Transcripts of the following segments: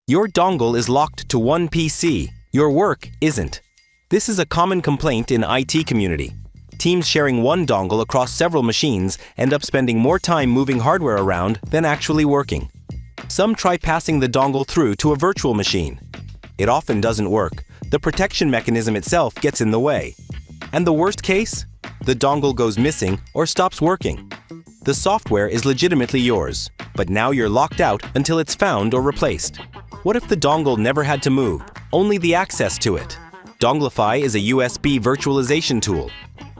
Your dongle is locked to one PC. Your work isn't. This is a common complaint in IT community. Teams sharing one dongle across several machines end up spending more time moving hardware around than actually working. Some try passing the dongle through to a virtual machine. It often doesn't work. The protection mechanism itself gets in the way. And the worst case? The dongle goes missing or stops working. The software is legitimately yours, but now you're locked out until it's found or replaced. What if the dongle never had to move, only the access to it? Donglify is a USB virtualization tool.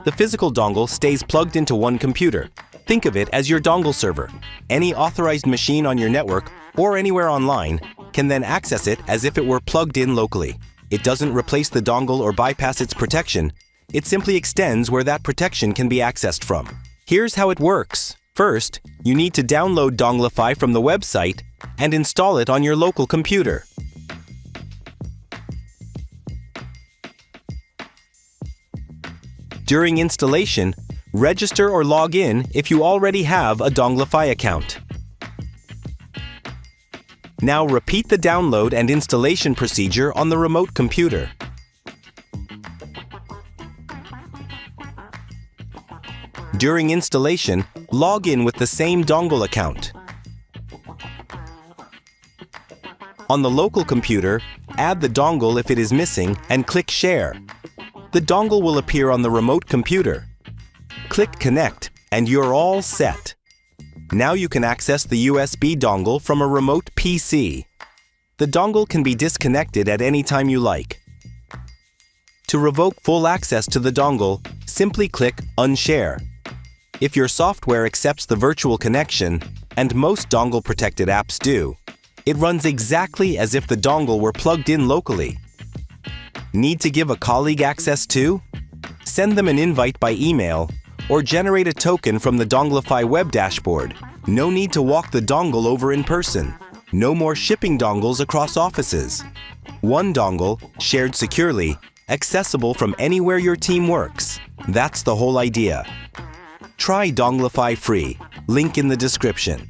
The physical dongle stays plugged into one computer. Think of it as your dongle server. Any authorized machine on your network or anywhere online can then access it as if it were plugged in locally. It doesn't replace the dongle or bypass its protection. It simply extends where that protection can be accessed from. Here's how it works. First, you need to download Donglify from the website and install it on your local computer. During installation, register or log in if you already have a Donglify account. Now repeat the download and installation procedure on the remote computer. During installation, log in with the same dongle account. On the local computer, add the dongle if it is missing and click Share. The dongle will appear on the remote computer. Click Connect and you're all set. Now you can access the USB dongle from a remote PC. The dongle can be disconnected at any time you like. To revoke full access to the dongle, simply click Unshare. If your software accepts the virtual connection, and most dongle-protected apps do, it runs exactly as if the dongle were plugged in locally. Need to give a colleague access too? Send them an invite by email or generate a token from the Donglify web dashboard. No need to walk the dongle over in person. No more shipping dongles across offices. One dongle, shared securely, accessible from anywhere your team works. That's the whole idea. Try Donglify free. Link in the description.